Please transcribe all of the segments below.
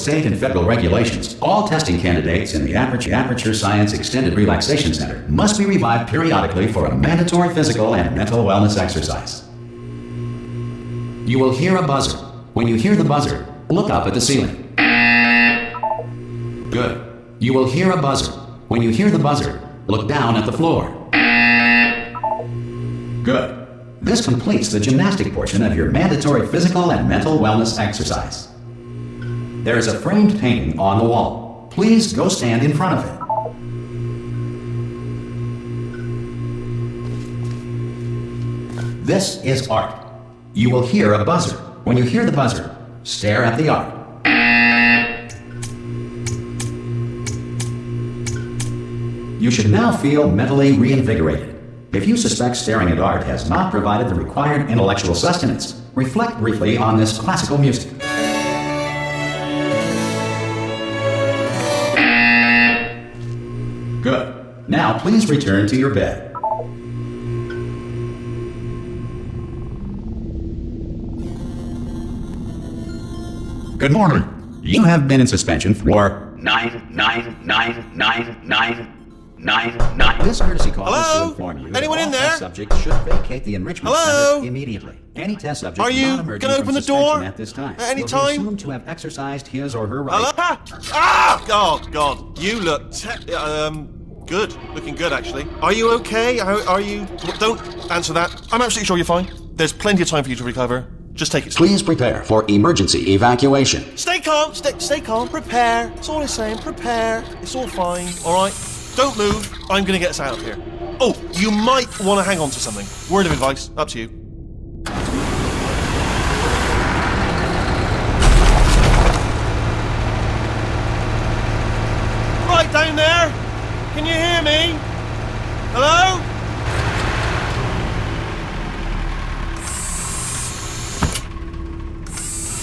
state and federal regulations, all testing candidates in the Aperture Science Extended Relaxation Center must be revived periodically for a mandatory physical and mental wellness exercise. You will hear a buzzer. When you hear the buzzer, look up at the ceiling. Good. You will hear a buzzer. When you hear the buzzer, look down at the floor. Good. This completes the gymnastic portion of your mandatory physical and mental wellness exercise. There is a framed painting on the wall. Please go stand in front of it. This is art. You will hear a buzzer. When you hear the buzzer, stare at the art. You should now feel mentally reinvigorated. If you suspect staring at art has not provided the required intellectual sustenance, reflect briefly on this classical music. Good. Now please return to your bed. Good morning. You have been in suspension for 9999999. This courtesy call is to inform you Anyone that in all there? test subjects should vacate the enrichment center immediately. Any test subject Are you not emerging gonna from open the suspension door at this time at any will time? be assumed to have exercised his or her right. Hello? Ah! Oh, God. You look good. Looking good, actually. Are you okay? Are you... Don't answer that. I'm absolutely sure you're fine. There's plenty of time for you to recover. Just take it slow. Please prepare for emergency evacuation. Stay calm. Stay calm. Prepare. That's all I'm saying. Prepare. It's all fine. All right? Don't move. I'm going to get us out of here. Oh, you might want to hang on to something. Word of advice. Up to you. Right down there. Can you hear me? Hello?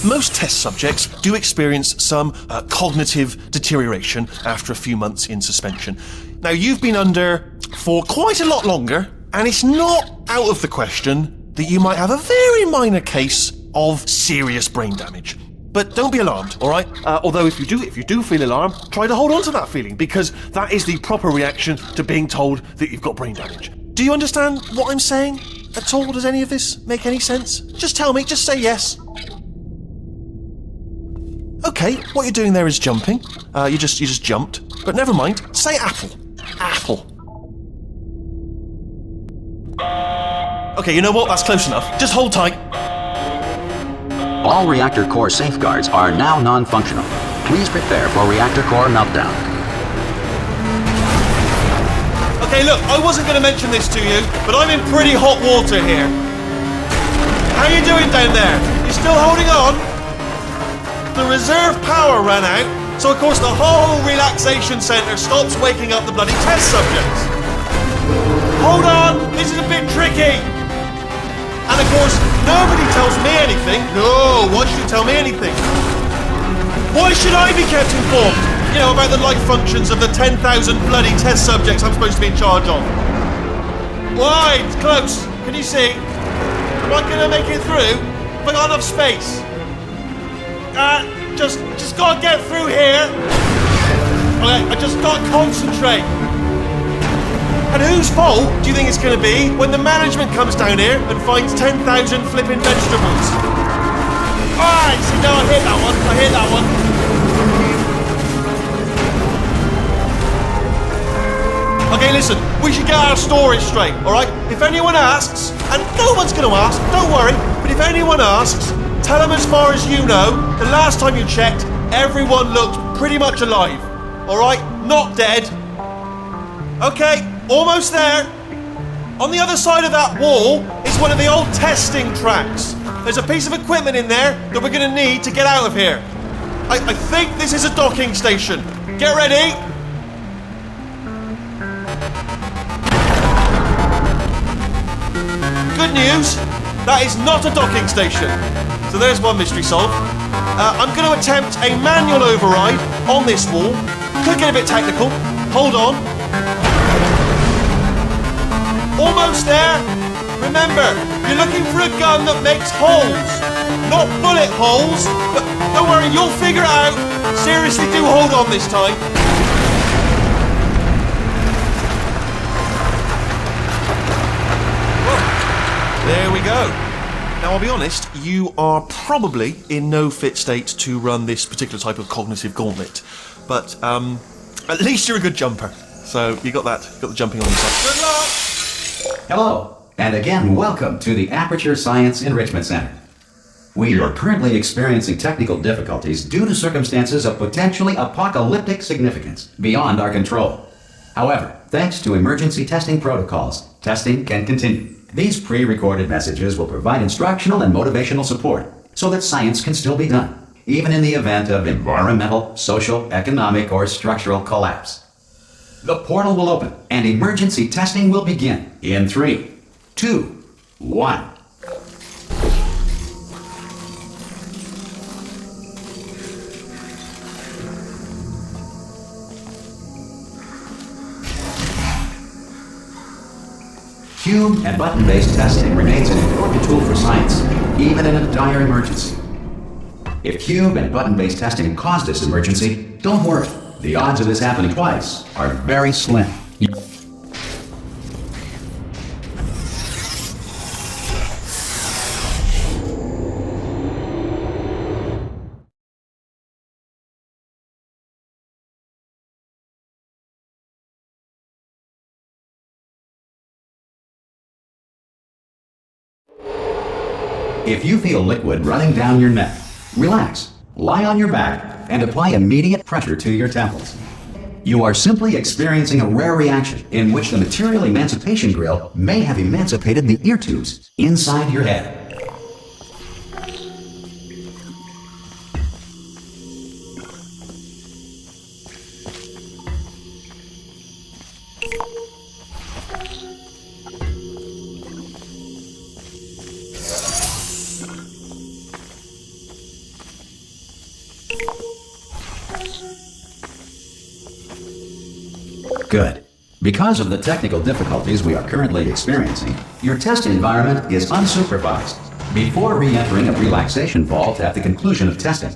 Most test subjects do experience some cognitive deterioration after a few months in suspension. Now, you've been under for quite a lot longer, and it's not out of the question that you might have a very minor case of serious brain damage. But don't be alarmed, all right? Although if you do feel alarmed, try to hold on to that feeling, because that is the proper reaction to being told that you've got brain damage. Do you understand what I'm saying at all? Does any of this make any sense? Just tell me, just say yes. Okay, what you're doing there is jumping. You just jumped. But never mind. Say apple. Apple. Okay, you know what? That's close enough. Just hold tight. All reactor core safeguards are now non-functional. Please prepare for reactor core meltdown. Okay, look, I wasn't going to mention this to you, but I'm in pretty hot water here. How you doing down there? You still holding on? The reserve power ran out, so of course the whole relaxation centre stops waking up the bloody test subjects. Hold on, this is a bit tricky. And of course, nobody tells me anything. No, why should you tell me anything? Why should I be kept informed? You know, about the life functions of the 10,000 bloody test subjects I'm supposed to be in charge of. Why? It's close. Can you see? Am I going to make it through? Have I got enough space? Just gotta get through here. Okay, I just gotta concentrate. And whose fault do you think it's gonna be when the management comes down here and finds 10,000 flipping vegetables? Alright, see, no, I hit that one. Okay, listen, we should get our story straight, alright? If anyone asks, and no one's gonna ask, don't worry, but if anyone asks, tell them as far as you know, the last time you checked, everyone looked pretty much alive. Alright? Not dead. Okay, almost there. On the other side of that wall is one of the old testing tracks. There's a piece of equipment in there that we're going to need to get out of here. I think this is a docking station. Get ready. Good news, that is not a docking station. So there's one mystery solved. I'm going to attempt a manual override on this wall. Could get a bit technical. Hold on. Almost there. Remember, you're looking for a gun that makes holes. Not bullet holes, but don't worry, you'll figure it out. seriously do hold on this time. Whoa. There we go. Now, I'll be honest, you are probably in no fit state to run this particular type of cognitive gauntlet. But, at least you're a good jumper. So, you got the jumping on your side. Good luck! Hello, and again, welcome to the Aperture Science Enrichment Center. We are currently experiencing technical difficulties due to circumstances of potentially apocalyptic significance beyond our control. However, thanks to emergency testing protocols, testing can continue. These pre-recorded messages will provide instructional and motivational support so that science can still be done, even in the event of environmental, social, economic, or structural collapse. The portal will open and emergency testing will begin in 3, 2, 1. Cube and button-based testing remains an important tool for science, even in a dire emergency. If cube and button-based testing caused this emergency, don't worry. The odds of this happening twice are very slim. If you feel liquid running down your neck, relax, lie on your back, and apply immediate pressure to your temples. You are simply experiencing a rare reaction in which the material emancipation grill may have emancipated the ear tubes inside your head. Good. Because of the technical difficulties we are currently experiencing, your test environment is unsupervised. Before re-entering a relaxation vault at the conclusion of testing,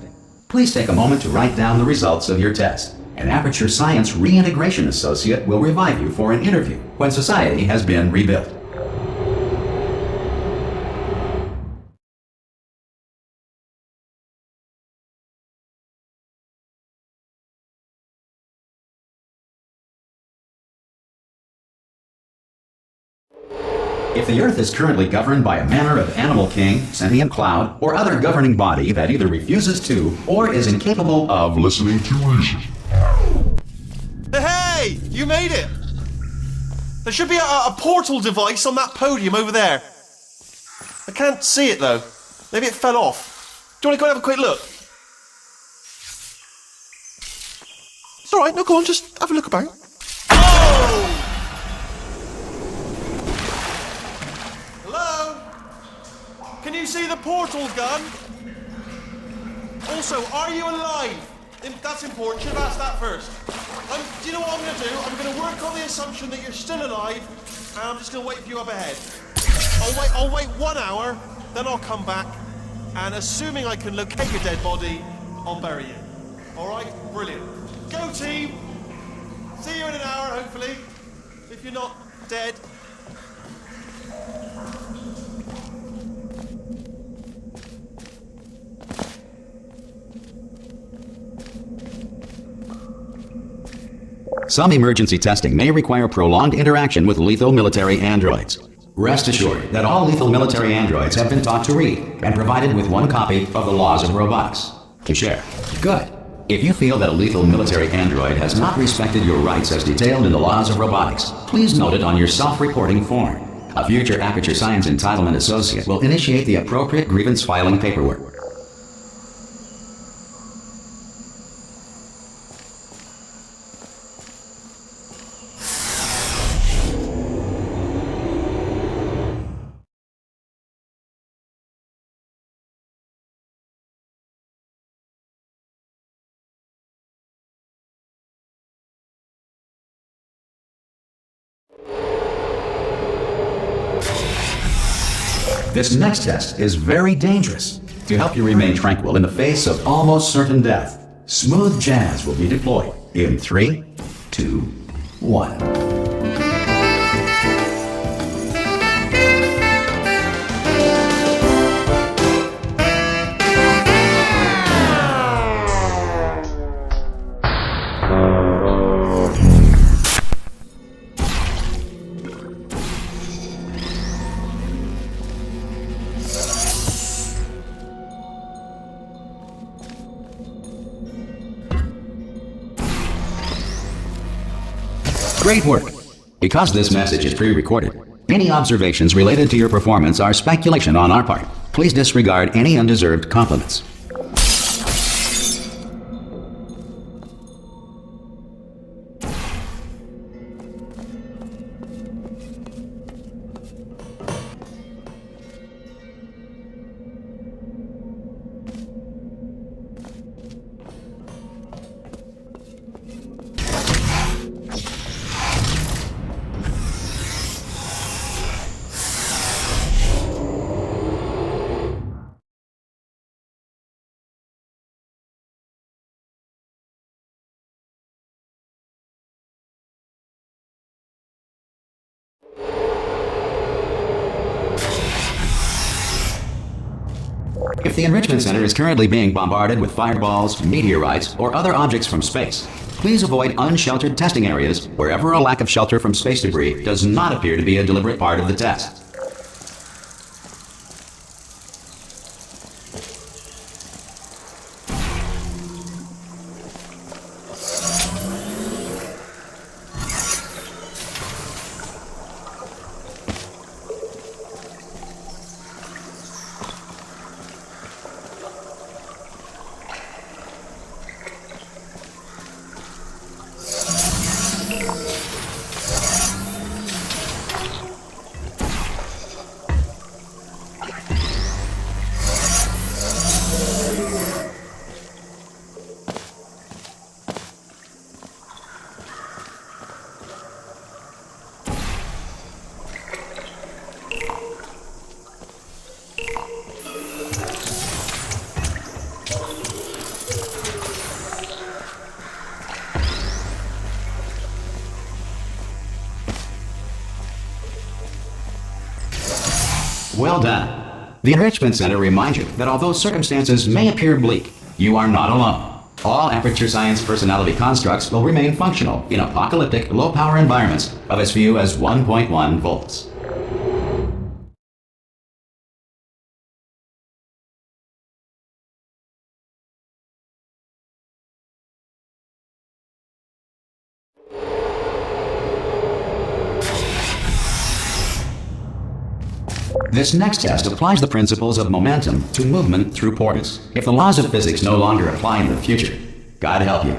please take a moment to write down the results of your test. An Aperture Science Reintegration Associate will revive you for an interview when society has been rebuilt. If the Earth is currently governed by a manner of animal king, sentient cloud, or other governing body that either refuses to or is incapable of listening to reason. Hey! You made it! There should be a portal device on that podium over there. I can't see it though. Maybe it fell off. Do you want to go and have a quick look? It's alright, no, go on, just have a look about. Oh! Can you see the portal gun? Also, are you alive? That's important. Should have asked that first. Do you know what I'm going to do? I'm going to work on the assumption that you're still alive, and I'm just going to wait for you up ahead. I'll wait 1 hour, then I'll come back, and assuming I can locate your dead body, I'll bury you. All right? Brilliant. Go team. See you in an hour, hopefully. If you're not dead. Some emergency testing may require prolonged interaction with lethal military androids. Rest assured that all lethal military androids have been taught to read and provided with 1 copy of the Laws of Robotics to share. Good. If you feel that a lethal military android has not respected your rights as detailed in the Laws of Robotics, please note it on your self-reporting form. A future Aperture Science Entitlement Associate will initiate the appropriate grievance filing paperwork. This next test is very dangerous. To help you remain tranquil in the face of almost certain death, Smooth jazz will be deployed in 3, 2, 1. Great work! Because this message is pre-recorded, any observations related to your performance are speculation on our part. Please disregard any undeserved compliments. If the Enrichment Center is currently being bombarded with fireballs, meteorites, or other objects from space, please avoid unsheltered testing areas wherever a lack of shelter from space debris does not appear to be a deliberate part of the test. Well done. The Enrichment Center reminds you that although circumstances may appear bleak, you are not alone. All Aperture Science personality constructs will remain functional in apocalyptic, low-power environments of as few as 1.1 volts. This next test applies the principles of momentum to movement through portals. If the laws of physics no longer apply in the future, God help you.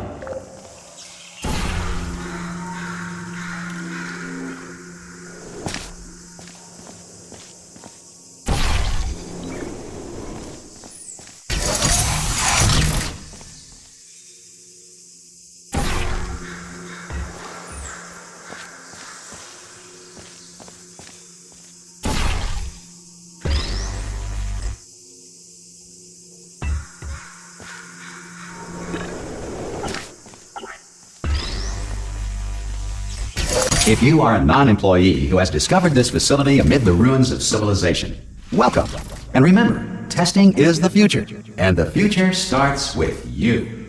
If you are a non-employee who has discovered this facility amid the ruins of civilization, welcome. And remember, testing is the future, and the future starts with you.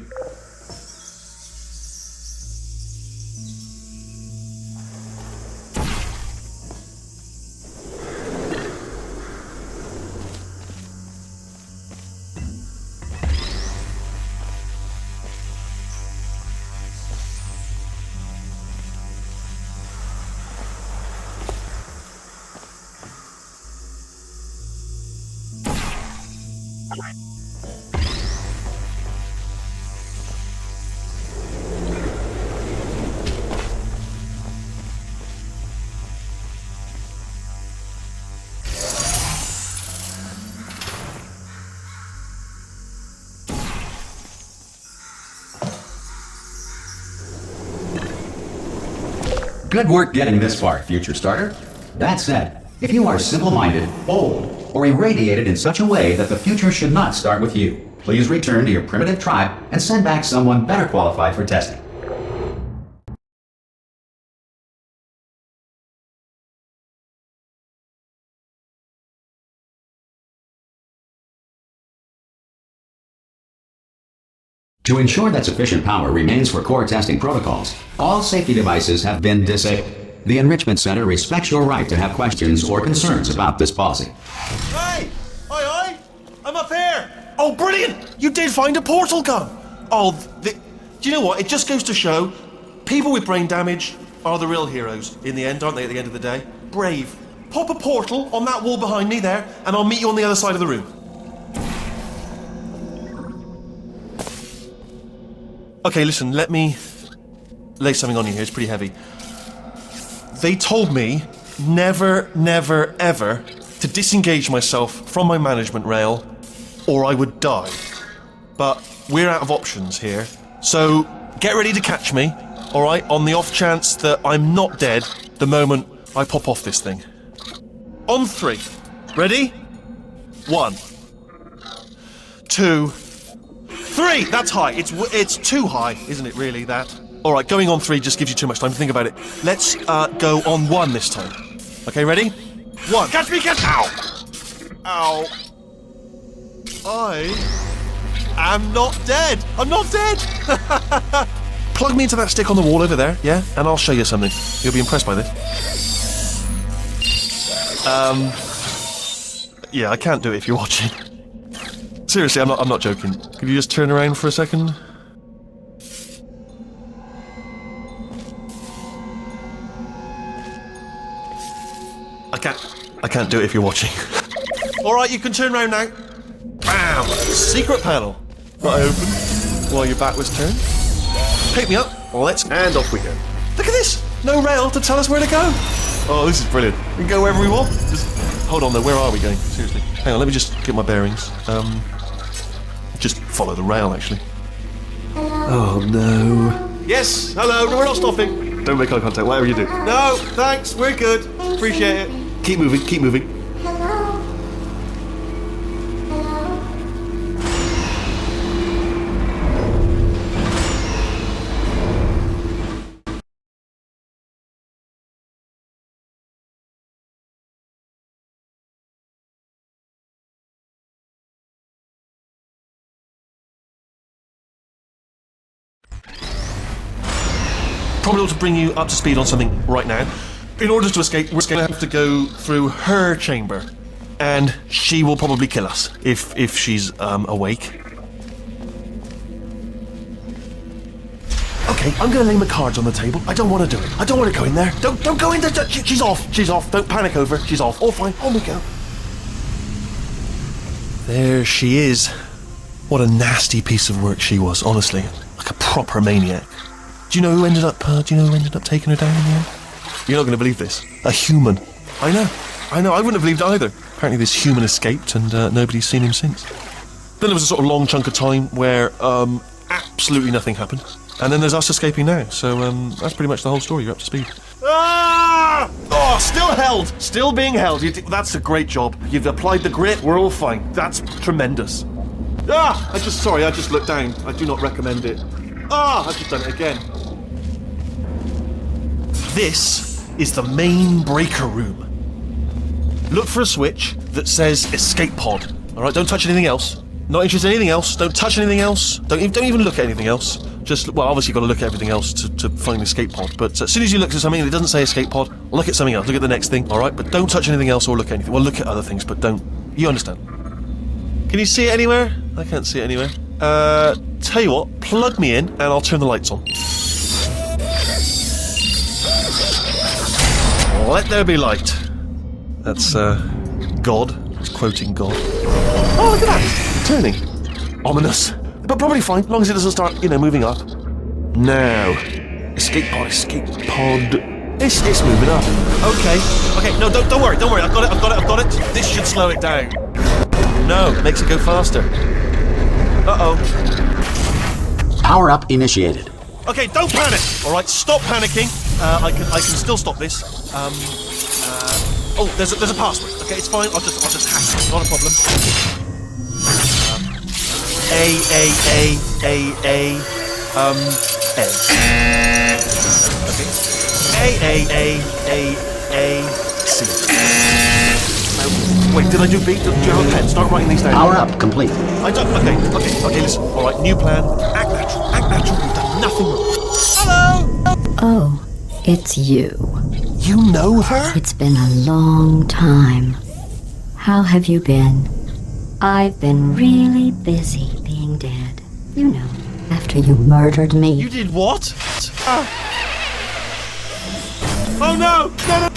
Good work getting this far, future starter. That said, if you are simple-minded, bold, or irradiated in such a way that the future should not start with you, please return to your primitive tribe and send back someone better qualified for testing. To ensure that sufficient power remains for core testing protocols, all safety devices have been disabled. The Enrichment Center respects your right to have questions or concerns about this policy. Hey! Oi! I'm up here! Oh, brilliant! You did find a portal gun! Oh, do you know what? It just goes to show, people with brain damage are the real heroes in the end, aren't they, at the end of the day? Brave. Pop a portal on that wall behind me there, and I'll meet you on the other side of the room. Okay, listen, let me lay something on you here. It's pretty heavy. They told me never, never, ever to disengage myself from my management rail or I would die. But we're out of options here. So get ready to catch me, all right, on the off chance that I'm not dead the moment I pop off this thing. On 3. Ready? 1, 2, 3! That's high. It's too high, isn't it, really, that? Alright, going on 3 just gives you too much time to think about it. Let's go on 1 this time. Okay, ready? 1. Catch me, catch me! Ow! Ow. I am not dead! I'm not dead! Plug me into that stick on the wall over there, yeah? And I'll show you something. You'll be impressed by this. Yeah, I can't do it if you're watching. Seriously, I'm not joking. Could you just turn around for a second? I can't do it if you're watching. Alright, you can turn around now. Bam! Secret panel. That I opened while your back was turned. Pick me up, and off we go. Look at this! No rail to tell us where to go. Oh, this is brilliant. We can go wherever we want. Just hold on though, where are we going? Seriously. Hang on, let me just get my bearings. Just follow the rail, actually. Hello. Oh, no. Yes, hello. No, we're not stopping. Don't make eye contact, whatever you do. No, thanks. We're good. Appreciate it. Keep moving, keep moving. Probably ought to bring you up to speed on something right now. In order to escape, we're going to have to go through her chamber. And she will probably kill us, if she's awake. Okay, I'm going to lay my cards on the table. I don't want to do it. I don't want to go in there. Don't go in there. She's off. She's off. Don't panic over. She's off. All fine. On we go. There she is. What a nasty piece of work she was, honestly. Like a proper maniac. Do you know who ended up taking her down in the end? You're not going to believe this. A human. I know. I wouldn't have believed it either. Apparently this human escaped and nobody's seen him since. Then there was a sort of long chunk of time where absolutely nothing happened. And then there's us escaping now. So that's pretty much the whole story. You're up to speed. Ah! Oh, still held. Still being held. That's a great job. You've applied the grit. We're all fine. That's tremendous. Ah! I just looked down. I do not recommend it. Ah! I've just done it again. This is the main breaker room. Look for a switch that says escape pod. Alright, don't touch anything else. Not interested in anything else. Don't touch anything else. Don't even look at anything else. Just, well, obviously you've got to look at everything else to find the escape pod. But as soon as you look at something that doesn't say escape pod, look at something else. Look at the next thing, alright? But don't touch anything else or look at anything. Well, look at other things, but don't. You understand. Can you see it anywhere? I can't see it anywhere. Tell you what, plug me in and I'll turn the lights on. Let there be light. That's, God. It's quoting God. Oh, look at that! Turning. Ominous. But probably fine, as long as it doesn't start, moving up. Now. Escape pod. It's moving up. Okay, no, don't worry. I've got it. This should slow it down. No, makes it go faster. Uh-oh. Power up initiated. Okay, don't panic. All right, stop panicking. I can still stop this. Oh, there's a password. Okay, it's fine. I'll just hack it. Not a problem. A. Okay. A, C. Wait, did I do B? Do you have a pen? Start writing these down. Power up, complete. I don't. Okay, listen. All right, new plan. Act natural. You've done nothing wrong. Hello! Oh, it's you. You know her? It's been a long time. How have you been? I've been really busy being dead. You know, after you murdered me. You did what? Oh no! No!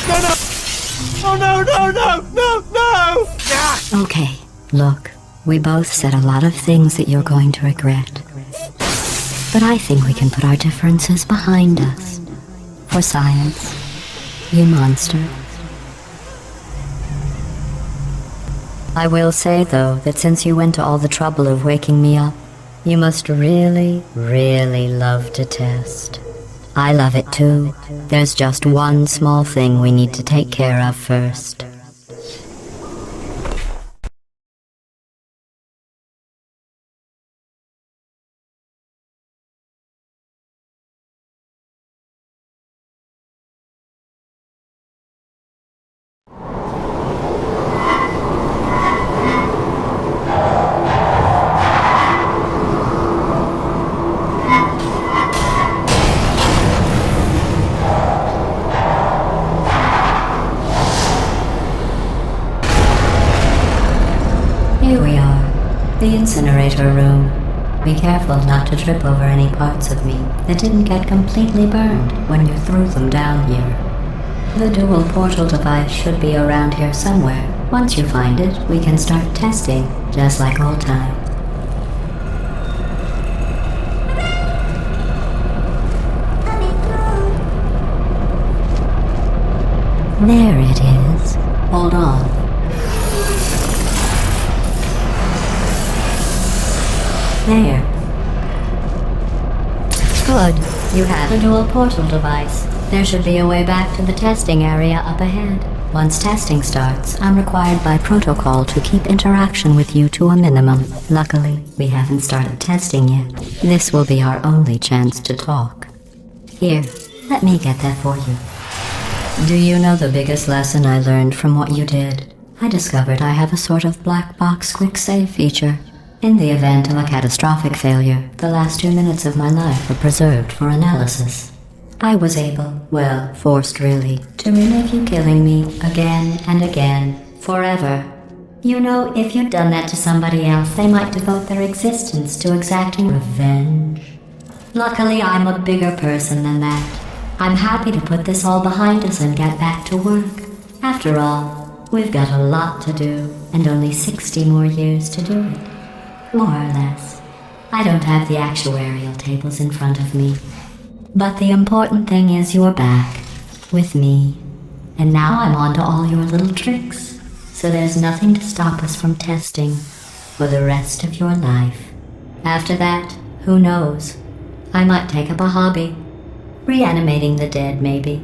Oh no! Yeah. Okay, look, we both said a lot of things that you're going to regret. But I think we can put our differences behind us. For science, you monster. I will say, though, that since you went to all the trouble of waking me up, you must really, really love to test. I love it too. There's just one small thing we need to take care of first. Here we are, the incinerator room. Be careful not to trip over any parts of me that didn't get completely burned when you threw them down here. The dual portal device should be around here somewhere. Once you find it, we can start testing, just like old times. There it is. Hold on. There. Good. You have a dual portal device. There should be a way back to the testing area up ahead. Once testing starts, I'm required by protocol to keep interaction with you to a minimum. Luckily, we haven't started testing yet. This will be our only chance to talk. Here, let me get that for you. Do you know the biggest lesson I learned from what you did? I discovered I have a sort of black box quick save feature. In the event of a catastrophic failure, the last 2 minutes of my life are preserved for analysis. I was able, well, forced really, to relive you killing me again and again, forever. You know, if you'd done that to somebody else, they might devote their existence to exacting revenge. Luckily, I'm a bigger person than that. I'm happy to put this all behind us and get back to work. After all, we've got a lot to do, and only 60 more years to do it. More or less. I don't have the actuarial tables in front of me. But the important thing is you're back, with me. And now I'm on to all your little tricks. So there's nothing to stop us from testing for the rest of your life. After that, who knows? I might take up a hobby. Reanimating the dead, maybe.